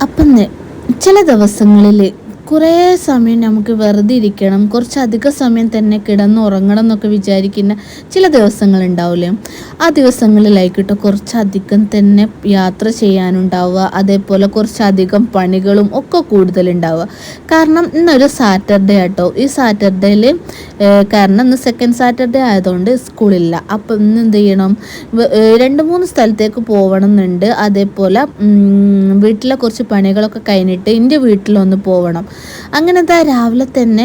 അപ്പം ചില ദിവസങ്ങളിൽ കുറേ സമയം നമുക്ക് വെറുതെ ഇരിക്കണം, കുറച്ചധികം സമയം തന്നെ കിടന്നുറങ്ങണം എന്നൊക്കെ വിചാരിക്കുന്ന ചില ദിവസങ്ങളുണ്ടാവില്ലേ. ആ ദിവസങ്ങളിലായിക്കോട്ടെ കുറച്ചധികം തന്നെ യാത്ര ചെയ്യാനുണ്ടാവുക, അതേപോലെ കുറച്ചധികം പണികളും ഒക്കെ കൂടുതലുണ്ടാവുക. കാരണം ഇന്നൊരു സാറ്റർഡേ ആട്ടോ. ഈ സാറ്റർഡേയിൽ കാരണം ഇന്ന് സെക്കൻഡ് സാറ്റർഡേ ആയതുകൊണ്ട് സ്കൂളില്ല. അപ്പം ഇന്ന് എന്ത് ചെയ്യണം, 2-3 സ്ഥലത്തേക്ക് പോകണം എന്നുണ്ട്. അതേപോലെ വീട്ടിലെ കുറച്ച് പണികളൊക്കെ കഴിഞ്ഞിട്ട് എൻ്റെ വീട്ടിലൊന്ന് പോകണം. അങ്ങനത്തെ രാവിലെ തന്നെ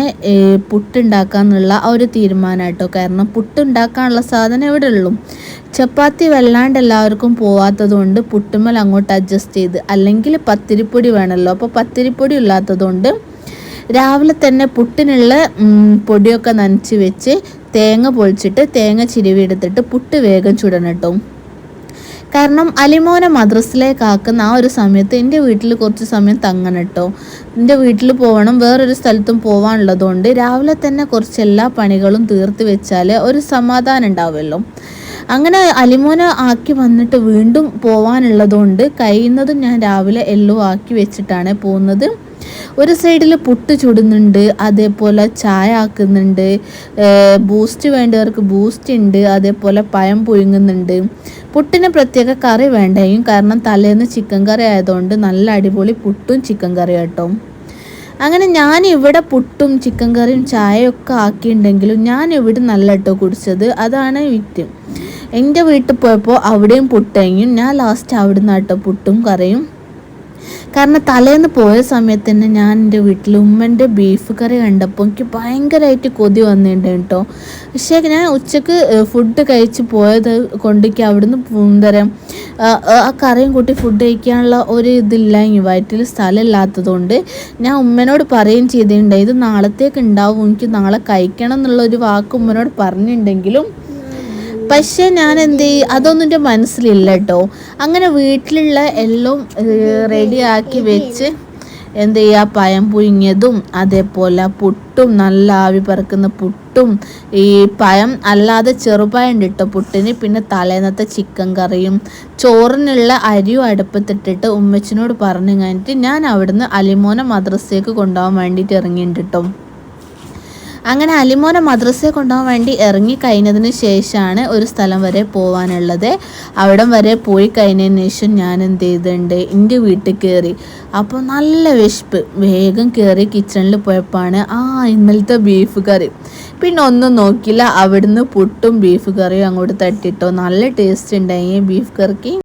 പുട്ടുണ്ടാക്കാന്നുള്ള ആ ഒരു തീരുമാനമായിട്ടോ. കാരണം പുട്ടുണ്ടാക്കാനുള്ള സാധനം എവിടെ ഉള്ളൂ, ചപ്പാത്തി വല്ലാണ്ട് എല്ലാവർക്കും പോവാത്തത് കൊണ്ട് പുട്ടുമ്മൽ അങ്ങോട്ട് അഡ്ജസ്റ്റ് ചെയ്ത്, അല്ലെങ്കിൽ പത്തിരിപ്പൊടി വേണമല്ലോ. അപ്പോൾ പത്തിരിപ്പൊടി ഇല്ലാത്തതുകൊണ്ട് രാവിലെ തന്നെ പുട്ടിനുള്ള പൊടിയൊക്കെ നനച്ച് വെച്ച് തേങ്ങ പൊളിച്ചിട്ട് തേങ്ങ ചിരുവി എടുത്തിട്ട് പുട്ട് വേഗം ചുടണം കേട്ടോ. കാരണം അലിമോനെ മദ്രസിലേക്ക് ആക്കുന്ന ആ ഒരു സമയത്ത് എൻ്റെ വീട്ടിൽ കുറച്ച് സമയം തങ്ങണം കേട്ടോ. എൻ്റെ വീട്ടിൽ പോകണം, വേറൊരു സ്ഥലത്തും പോകാനുള്ളതുകൊണ്ട് രാവിലെ തന്നെ കുറച്ച് എല്ലാ പണികളും തീർത്ത് വെച്ചാൽ ഒരു സമാധാനം ഉണ്ടാവുമല്ലോ. അങ്ങനെ അലിമോനെ ആക്കി വന്നിട്ട് വീണ്ടും പോകാനുള്ളതുകൊണ്ട് കഴിയുന്നതും ഞാൻ രാവിലെ എല്ലാം ആക്കി വെച്ചിട്ടാണ് പോകുന്നത്. ഒരു സൈഡിൽ പുട്ട് ചുടുന്നുണ്ട്, അതേപോലെ ചായ ആക്കുന്നുണ്ട്, ബൂസ്റ്റ് വേണ്ടവർക്ക് ബൂസ്റ്റ് ഉണ്ട്, അതേപോലെ പഴം പുഴുങ്ങുന്നുണ്ട്. പുട്ടിന് പ്രത്യേക കറി വേണ്ടയും, കാരണം തലേന്ന് ചിക്കൻ കറി ആയതുകൊണ്ട് നല്ല അടിപൊളി പുട്ടും ചിക്കൻ കറിയും കേട്ടോ. അങ്ങനെ ഞാൻ ഇവിടെ പുട്ടും ചിക്കൻ കറിയും ചായയൊക്കെ ആക്കിയിട്ടുണ്ടെങ്കിലും ഞാൻ ഇവിടെ നല്ല കേട്ടോ കുടിച്ചത്. അതാണ് വിറ്റ്. എൻ്റെ വീട്ടിൽ പോയപ്പോൾ അവിടെയും പുട്ടയും, ഞാൻ ലാസ്റ്റ് അവിടുന്ന് കേട്ടോ പുട്ടും കറിയും. കാരണം തലേന്ന് പോയ സമയത്ത് തന്നെ ഞാൻ എൻ്റെ വീട്ടിൽ ഉമ്മൻ്റെ ബീഫ് കറി കണ്ടപ്പോൾ എനിക്ക് ഭയങ്കരമായിട്ട് കൊതി വന്നിട്ടുണ്ട് കേട്ടോ. പക്ഷേ ഞാൻ ഉച്ചക്ക് ഫുഡ് കഴിച്ച് പോയത് കൊണ്ടേക്ക് അവിടുന്ന് പൂന്തരം ആ കറിയും കൂട്ടി ഫുഡ് കഴിക്കാനുള്ള ഒരു ഇതില്ല, ഈ വയറ്റിൽ സ്ഥലമില്ലാത്തതുകൊണ്ട് ഞാൻ ഉമ്മനോട് പറയുകയും ചെയ്തിട്ടുണ്ടായി, ഇത് നാളത്തേക്ക് ഉണ്ടാവും, എനിക്ക് നാളെ കഴിക്കണം എന്നുള്ളൊരു വാക്ക് ഉമ്മനോട് പറഞ്ഞിട്ടുണ്ടെങ്കിലും പക്ഷേ ഞാൻ എന്ത് ചെയ്യും, അതൊന്നും എൻ്റെ മനസ്സിലില്ല കേട്ടോ. അങ്ങനെ വീട്ടിലുള്ള എല്ലാം റെഡിയാക്കി വെച്ച് എന്ത് ചെയ്യുക, പഴം പുഴുങ്ങിയതും അതേപോലെ പുട്ടും, നല്ല ആവി പറക്കുന്ന പുട്ടും, ഈ പഴം അല്ലാതെ ചെറുപഴം ഇട്ടോ പുട്ടിന്, പിന്നെ തലേന്നത്തെ ചിക്കൻ കറിയും ചോറിനുള്ള അരിയും അടുപ്പത്തിട്ടിട്ട് ഉമ്മച്ചിനോട് പറഞ്ഞു കഴിഞ്ഞിട്ട് ഞാൻ അവിടുന്ന് അലിമോനെ മദ്രസയ്ക്ക് കൊണ്ടുപോകാൻ വേണ്ടിയിട്ട് ഇറങ്ങിയിട്ടുണ്ട് കേട്ടോ. അങ്ങനെ അലിമോനെ മദ്രസയെ കൊണ്ടുപോകാൻ വേണ്ടി ഇറങ്ങി കഴിഞ്ഞതിന് ശേഷമാണ് ഒരു സ്ഥലം വരെ പോകാനുള്ളത്. അവിടം വരെ പോയി കഴിഞ്ഞതിന് ശേഷം ഞാൻ എന്ത് ചെയ്തിട്ടുണ്ട്, എൻ്റെ വീട്ടിൽ കയറി. അപ്പോൾ നല്ല വിശപ്പ്, വേഗം കയറി കിച്ചണിൽ പോയപ്പോഴാണ് ഇന്നലത്തെ ബീഫ് കറി. പിന്നെ ഒന്നും നോക്കില്ല, അവിടുന്ന് പുട്ടും ബീഫ് കറിയും അങ്ങോട്ട് തട്ടിട്ടോ. നല്ല ടേസ്റ്റ് ഉണ്ടായി ബീഫ് കറിക്ക്.